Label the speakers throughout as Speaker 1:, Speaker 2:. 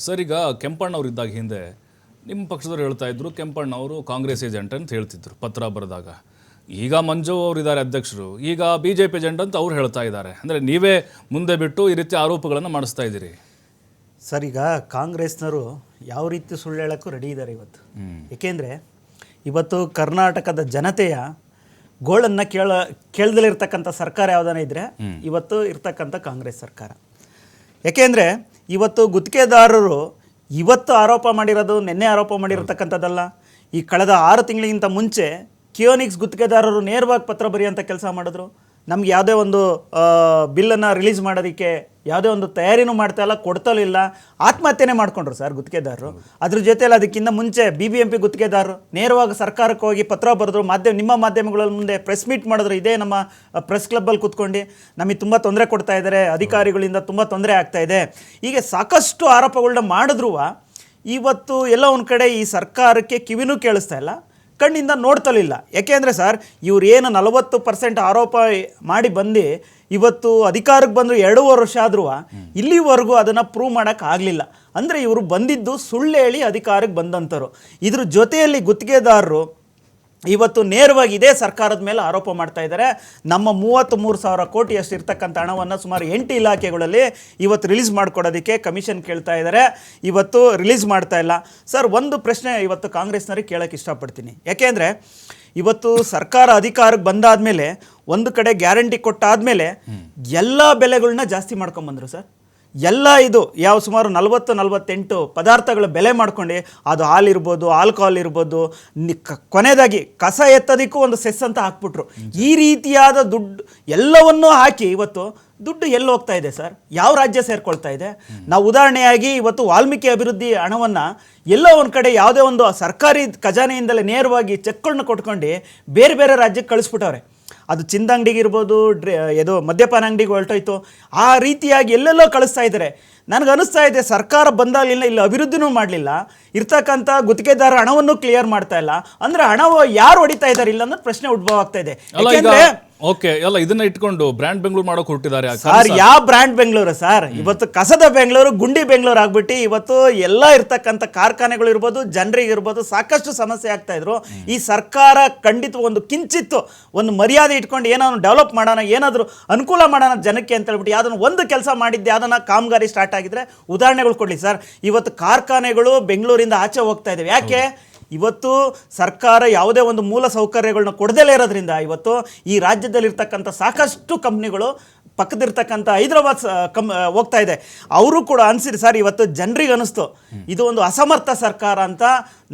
Speaker 1: Sir, ಈಗ ಕೆಂಪಣ್ಣವ್ರು ಇದ್ದಾಗ ಹಿಂದೆ ನಿಮ್ಮ ಪಕ್ಷದವ್ರು ಹೇಳ್ತಾ ಇದ್ರು ಕೆಂಪಣ್ಣವರು ಕಾಂಗ್ರೆಸ್ ಏಜೆಂಟ್ ಅಂತ ಹೇಳ್ತಿದ್ರು ಪತ್ರ ಬರೆದಾಗ. ಈಗ ಮಂಜು ಅವರು ಇದ್ದಾರೆ ಅಧ್ಯಕ್ಷರು, ಈಗ BJP ಏಜೆಂಟ್ ಅಂತ ಅವ್ರು ಹೇಳ್ತಾ ಇದ್ದಾರೆ. ಅಂದರೆ ನೀವೇ ಮುಂದೆ ಬಿಟ್ಟು ಈ ರೀತಿ ಆರೋಪಗಳನ್ನು ಮಾಡಿಸ್ತಾ ಇದ್ದೀರಿ.
Speaker 2: ಸರ್, ಈಗ ಕಾಂಗ್ರೆಸ್ನವರು ಯಾವ ರೀತಿ ಸುಳ್ಳು ಹೇಳೋಕ್ಕೂ ರೆಡಿ ಇದ್ದಾರೆ ಇವತ್ತು. ಏಕೆಂದರೆ ಇವತ್ತು ಕರ್ನಾಟಕದ ಜನತೆಯ ಗೋಳನ್ನು ಕೇಳದಲ್ಲಿರ್ತಕ್ಕಂಥ ಸರ್ಕಾರ ಯಾವುದನ್ನ ಇದ್ದರೆ ಇವತ್ತು ಇರ್ತಕ್ಕಂಥ ಕಾಂಗ್ರೆಸ್ ಸರ್ಕಾರ. ಏಕೆಂದರೆ ಇವತ್ತು ಗುತ್ತಿಗೆದಾರರು ಇವತ್ತು ಆರೋಪ ಮಾಡಿರೋದು ನಿನ್ನೆ ಆರೋಪ ಮಾಡಿರತಕ್ಕಂಥದ್ದಲ್ಲ. ಈ ಕಳೆದ 6 ತಿಂಗಳಿಗಿಂತ ಮುಂಚೆ ಕಿಯೋನಿಕ್ಸ್ ಗುತ್ತಿಗೆದಾರರು ನೇರವಾಗಿ ಪತ್ರ ಬರೆಯುವಂಥ ಕೆಲಸ ಮಾಡಿದ್ರು. ನಮ್ಗೆ ಯಾವುದೇ ಒಂದು ಬಿಲ್ಲನ್ನು ರಿಲೀಸ್ ಮಾಡೋದಕ್ಕೆ ಯಾವುದೇ ಒಂದು ತಯಾರಿನೂ ಮಾಡ್ತಾ ಇಲ್ಲ, ಕೊಡ್ತಲೂ ಇಲ್ಲ, ಆತ್ಮಹತ್ಯೆನೇ ಮಾಡ್ಕೊಂಡ್ರು ಸರ್ ಗುತ್ತಿಗೆದಾರರು. ಅದ್ರ ಜೊತೆಯಲ್ಲಿ ಅದಕ್ಕಿಂತ ಮುಂಚೆ BBMP ಗುತ್ತಿಗೆದಾರರು ನೇರವಾಗಿ ಸರ್ಕಾರಕ್ಕೆ ಹೋಗಿ ಪತ್ರ ಬರೆದ್ರು. ನಿಮ್ಮ ಮಾಧ್ಯಮಗಳ ಮುಂದೆ ಪ್ರೆಸ್ ಮೀಟ್ ಮಾಡಿದ್ರು. ಇದೇ ನಮ್ಮ ಪ್ರೆಸ್ ಕ್ಲಬ್ಬಲ್ಲಿ ಕೂತ್ಕೊಂಡು ನಮಗೆ ತುಂಬ ತೊಂದರೆ ಕೊಡ್ತಾ ಇದ್ದಾರೆ, ಅಧಿಕಾರಿಗಳಿಂದ ತುಂಬ ತೊಂದರೆ ಆಗ್ತಾ ಇದೆ, ಹೀಗೆ ಸಾಕಷ್ಟು ಆರೋಪಗಳನ್ನ ಮಾಡಿದ್ರು. ಇವತ್ತು ಎಲ್ಲ ಒಂದು ಕಡೆ ಈ ಸರ್ಕಾರಕ್ಕೆ ಕಿವಿನೂ ಕೇಳಿಸ್ತಾ ಇಲ್ಲ, ಕಣ್ಣಿಂದ ನೋಡ್ತಲಿಲ್ಲ. ಯಾಕೆಂದರೆ ಸರ್, ಇವ್ರು ಏನು 40% ಆರೋಪ ಮಾಡಿ ಬಂದು ಇವತ್ತು ಅಧಿಕಾರಕ್ಕೆ ಬಂದರು 2.5 ವರ್ಷ ಆದರೂ ಇಲ್ಲಿವರೆಗೂ ಅದನ್ನು ಪ್ರೂವ್ ಮಾಡೋಕ್ಕಾಗಲಿಲ್ಲ. ಅಂದರೆ ಇವರು ಬಂದಿದ್ದು ಸುಳ್ಳು ಹೇಳಿ ಅಧಿಕಾರಕ್ಕೆ ಬಂದಂಥವ್ರು. ಇದ್ರ ಜೊತೆಯಲ್ಲಿ ಗುತ್ತಿಗೆದಾರರು ಇವತ್ತು ನೇರವಾಗಿ ಇದೇ ಸರ್ಕಾರದ ಮೇಲೆ ಆರೋಪ ಮಾಡ್ತಾ ಇದ್ದಾರೆ. ನಮ್ಮ 33,000 ಕೋಟಿ ಅಷ್ಟು ಇರ್ತಕ್ಕಂಥ ಹಣವನ್ನು ಸುಮಾರು 8 ಇಲಾಖೆಗಳಲ್ಲಿ ಇವತ್ತು ರಿಲೀಸ್ ಮಾಡಿಕೊಡೋದಕ್ಕೆ ಕಮಿಷನ್ ಕೇಳ್ತಾ ಇದ್ದಾರೆ. ಇವತ್ತು ರಿಲೀಸ್ ಮಾಡ್ತಾ ಇಲ್ಲ. ಸರ್, ಒಂದು ಪ್ರಶ್ನೆ ಇವತ್ತು ಕಾಂಗ್ರೆಸ್ನವ್ರಿಗೆ ಕೇಳೋಕ್ಕೆ ಇಷ್ಟಪಡ್ತೀನಿ. ಯಾಕೆಂದರೆ ಇವತ್ತು ಸರ್ಕಾರ ಅಧಿಕಾರಕ್ಕೆ ಬಂದಾದಮೇಲೆ ಒಂದು ಕಡೆ ಗ್ಯಾರಂಟಿ ಕೊಟ್ಟಾದಮೇಲೆ ಎಲ್ಲ ಬೆಲೆಗಳನ್ನ ಜಾಸ್ತಿ ಮಾಡ್ಕೊಂಬಂದರು ಸರ್. ಎಲ್ಲ ಇದು ಯಾವ ಸುಮಾರು 40-48 ಪದಾರ್ಥಗಳ ಬೆಲೆ ಮಾಡ್ಕೊಂಡು, ಅದು ಹಾಲಿರ್ಬೋದು, ಆಲ್ಕೋಹಾಲ್ ಇರ್ಬೋದು, ಕೊನೆಯದಾಗಿ ಕಸ ಎತ್ತೋದಕ್ಕೂ ಒಂದು ಸೆಸ್ ಅಂತ ಹಾಕ್ಬಿಟ್ರು. ಈ ರೀತಿಯಾದ ದುಡ್ಡು ಎಲ್ಲವನ್ನೂ ಹಾಕಿ ಇವತ್ತು ದುಡ್ಡು ಎಲ್ಲಿ ಹೋಗ್ತಾ ಇದೆ ಸರ್? ಯಾವ ರಾಜ್ಯ ಸೇರ್ಕೊಳ್ತಾ ಇದೆ? ನಾವು ಉದಾಹರಣೆಯಾಗಿ ಇವತ್ತು ವಾಲ್ಮೀಕಿ ಅಭಿವೃದ್ಧಿ ಹಣವನ್ನು ಎಲ್ಲೋ ಒಂದು ಕಡೆ ಯಾವುದೇ ಒಂದು ಸರ್ಕಾರಿ ಖಜಾನೆಯಿಂದಲೇ ನೇರವಾಗಿ ಚೆಕ್ಗಳನ್ನ ಕೊಟ್ಕೊಂಡು ಬೇರೆ ಬೇರೆ ರಾಜ್ಯಕ್ಕೆ ಕಳಿಸ್ಬಿಟ್ಟವ್ರೆ. ಅದು ಚಿಂದಂಗಡಿಗೆ ಇರ್ಬೋದು, ಇದು ಮದ್ಯಪಾನ ಅಂಗಡಿಗೆ ಹೊರಟೋಯ್ತು. ಆ ರೀತಿಯಾಗಿ ಎಲ್ಲೆಲ್ಲೋ ಕಳಿಸ್ತಾ ಇದ್ದಾರೆ. ನನಗನ್ನಿಸ್ತಾ ಇದೆ ಸರ್ಕಾರ ಬಂದಾಗಲಿಲ್ಲ, ಇಲ್ಲಿ ಅಭಿವೃದ್ಧಿನೂ ಮಾಡಲಿಲ್ಲ, ಇರ್ತಕ್ಕಂಥ ಗುತ್ತಿಗೆದಾರ ಹಣವನ್ನು ಕ್ಲಿಯರ್ ಮಾಡ್ತಾ ಇಲ್ಲ. ಅಂದರೆ ಹಣ ಯಾರು ಹೊಡಿತಾ ಇದ್ದಾರೆ ಇಲ್ಲ ಅನ್ನೋದು ಪ್ರಶ್ನೆ ಉದ್ಭವ ಆಗ್ತಾ ಇದೆ. ಯಾಕೆಂದರೆ
Speaker 1: ಓಕೆ, ಎಲ್ಲ ಇದನ್ನ ಇಟ್ಕೊಂಡು ಬ್ರ್ಯಾಂಡ್ ಬೆಂಗಳೂರು ಮಾಡೋಕೆ ಹೊರಟಿದ್ದಾರೆ
Speaker 2: ಸರ್. ಯಾವ ಬ್ರ್ಯಾಂಡ್ ಬೆಂಗಳೂರು ಸರ್? ಇವತ್ತು ಕಸದ ಬೆಂಗಳೂರು, ಗುಂಡಿ ಬೆಂಗಳೂರು ಆಗ್ಬಿಟ್ಟು ಇವತ್ತು ಎಲ್ಲ ಇರ್ತಕ್ಕಂಥ ಕಾರ್ಖಾನೆಗಳು ಇರ್ಬೋದು, ಜನರಿಗೆ ಇರ್ಬೋದು, ಸಾಕಷ್ಟು ಸಮಸ್ಯೆ ಆಗ್ತಾ ಇದ್ರು. ಈ ಸರ್ಕಾರ ಖಂಡಿತ ಒಂದು ಕಿಂಚಿತ್ತು ಒಂದು ಮರ್ಯಾದೆ ಇಟ್ಕೊಂಡು ಏನಾದ್ರು ಡೆವಲಪ್ ಮಾಡೋಣ, ಏನಾದರೂ ಅನುಕೂಲ ಮಾಡೋಣ ಜನಕ್ಕೆ ಅಂತ ಹೇಳ್ಬಿಟ್ಟು ಯಾವುದನ್ನು ಒಂದು ಕೆಲಸ ಮಾಡಿದ್ದೆ, ಯಾವುದನ್ನ ಕಾಮಗಾರಿ ಸ್ಟಾರ್ಟ್ ಆಗಿದ್ರೆ ಉದಾಹರಣೆಗಳು ಕೊಡಲಿ ಸರ್. ಇವತ್ತು ಕಾರ್ಖಾನೆಗಳು ಬೆಂಗಳೂರಿಂದ ಆಚೆ ಹೋಗ್ತಾ ಇದ್ದಾವೆ. ಯಾಕೆ? ಇವತ್ತು ಸರ್ಕಾರ ಯಾವುದೇ ಒಂದು ಮೂಲ ಸೌಕರ್ಯಗಳನ್ನ ಕೊಡದೇ ಇರೋದ್ರಿಂದ ಇವತ್ತು ಈ ರಾಜ್ಯದಲ್ಲಿರ್ತಕ್ಕಂಥ ಸಾಕಷ್ಟು ಕಂಪ್ನಿಗಳು ಪಕ್ಕದಿರ್ತಕ್ಕಂಥ ಹೈದರಾಬಾದ್ ಹೋಗ್ತಾ ಇದೆ. ಅವರು ಕೂಡ ಅನಿಸಿರಿ ಸರ್, ಇವತ್ತು ಜನರಿಗೆ ಅನಿಸ್ತು ಇದು ಒಂದು ಅಸಮರ್ಥ ಸರ್ಕಾರ ಅಂತ.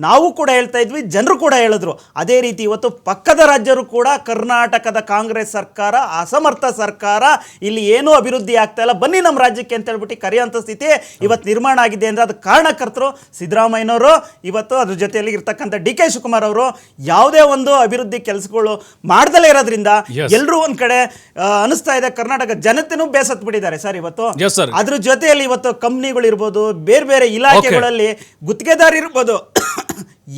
Speaker 2: ನಾವು ಕೂಡ ಹೇಳ್ತಾ ಇದ್ವಿ, ಜನರು ಕೂಡ ಹೇಳಿದ್ರು. ಅದೇ ರೀತಿ ಇವತ್ತು ಪಕ್ಕದ ರಾಜ್ಯರು ಕೂಡ ಕರ್ನಾಟಕದ ಕಾಂಗ್ರೆಸ್ ಸರ್ಕಾರ ಅಸಮರ್ಥ ಸರ್ಕಾರ, ಇಲ್ಲಿ ಏನೂ ಅಭಿವೃದ್ಧಿ ಆಗ್ತಾ ಇಲ್ಲ, ಬನ್ನಿ ನಮ್ಮ ರಾಜ್ಯಕ್ಕೆ ಅಂತ ಹೇಳ್ಬಿಟ್ಟು ಕರೆಯುವಂಥ ಸ್ಥಿತಿ ಇವತ್ತು ನಿರ್ಮಾಣ ಆಗಿದೆ. ಅಂದರೆ ಅದು ಕಾರಣಕರ್ತರು ಸಿದ್ದರಾಮಯ್ಯನವರು. ಇವತ್ತು ಅದ್ರ ಜೊತೆಯಲ್ಲಿ ಇರ್ತಕ್ಕಂಥ DK ಶಿವಕುಮಾರ್ ಅವರು ಯಾವುದೇ ಒಂದು ಅಭಿವೃದ್ಧಿ ಕೆಲಸಗಳು ಮಾಡ್ದಲೇ ಇರೋದ್ರಿಂದ ಎಲ್ಲರೂ ಒಂದು ಕಡೆ ಅನಿಸ್ತಾ ಇದೆ, ಕರ್ನಾಟಕ ಜನತೆನೂ ಬೇಸತ್ತು ಬಿಟ್ಟಿದ್ದಾರೆ ಸರ್ ಇವತ್ತು. ಅದ್ರ ಜೊತೆಯಲ್ಲಿ ಇವತ್ತು ಕಂಪ್ನಿಗಳು ಇರ್ಬೋದು, ಬೇರೆ ಬೇರೆ ಇಲಾಖೆಗಳಲ್ಲಿ ಗುತ್ತಿಗೆದಾರ ಇರ್ಬೋದು,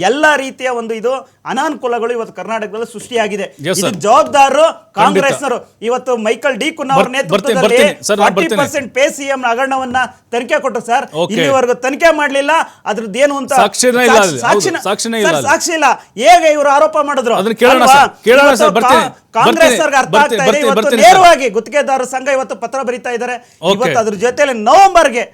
Speaker 2: ಎಲ್ಲ ರೀತಿಯ ಒಂದು ಇದು ಅನಾನುಕೂಲಗಳು ಇವತ್ತು ಕರ್ನಾಟಕದಲ್ಲಿ ಸೃಷ್ಟಿಯಾಗಿದೆ. ಇದು ಜವಾಬ್ದಾರರು ಕಾಂಗ್ರೆಸ್ನವರು. ಇವತ್ತು ಮೈಕಲ್ ಡಿ ಕುನ್ ಅವರ ನೇತೃತ್ವದಲ್ಲಿ 40% ಪೇ CM ಹಗರಣವನ್ನ ತನಿಖೆ ಕೊಟ್ಟರು ಸರ್. ಇಲ್ಲಿವರೆಗೂ ತನಿಖೆ ಮಾಡಲಿಲ್ಲ. ಅದ್ರದ್ದೇನು ಅಂತ ಸಾಕ್ಷಿ ಇಲ್ಲ. ಹೇಗೆ ಇವರು ಆರೋಪ ಮಾಡಿದ್ರು ಕಾಂಗ್ರೆಸ್ ಅರ್ಥ ಆಗ್ತಾ ಇದೆ. ಇವತ್ತು ನೇರವಾಗಿ ಗುತ್ತಿಗೆದಾರರ ಸಂಘ ಇವತ್ತು ಪತ್ರ ಬರೀತಾ ಇದ್ದಾರೆ. ಇವತ್ತು ಅದ್ರ ಜೊತೆಯಲ್ಲಿ ನವೆಂಬರ್ಗೆ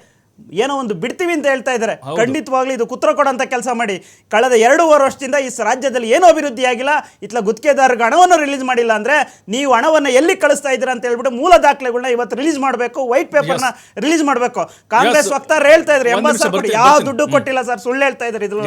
Speaker 2: ಏನೋ ಒಂದು ಬಿಡ್ತೀವಿ ಅಂತ ಹೇಳ್ತಾ ಇದ್ದಾರೆ. ಖಂಡಿತವಾಗ್ಲೂ ಇದು ಉತ್ತರ ಕೊಡೋಂಥ ಕೆಲಸ ಮಾಡಿ. ಕಳೆದ 2.5 ವರ್ಷದಿಂದ ಈ ರಾಜ್ಯದಲ್ಲಿ ಏನೂ ಅಭಿವೃದ್ಧಿ ಆಗಿಲ್ಲ. ಇತ್ಲ ಗುತ್ತಿಗೆದಾರರಿಗೆ ಹಣವನ್ನು ರಿಲೀಸ್ ಮಾಡಿಲ್ಲ ಅಂದರೆ ನೀವು ಹಣವನ್ನು ಎಲ್ಲಿ ಕಳಿಸ್ತಾ ಇದ್ದೀರಾ ಅಂತ ಹೇಳ್ಬಿಟ್ಟು ಮೂಲ ದಾಖಲೆಗಳನ್ನ ಇವತ್ತು ರಿಲೀಸ್ ಮಾಡಬೇಕು, ವೈಟ್ ಪೇಪರ್ನ ರಿಲೀಸ್ ಮಾಡಬೇಕು. ಕಾಂಗ್ರೆಸ್ ವಕ್ತಾರ ಹೇಳ್ತಾ ಇದ್ರು 80 ಸಾವಿರ ಕೋಟಿ ಯಾವ ದುಡ್ಡು ಕೊಟ್ಟಿಲ್ಲ ಸರ್, ಸುಳ್ಳು ಹೇಳ್ತಾ ಇದ್ದಾರೆ. ಇದು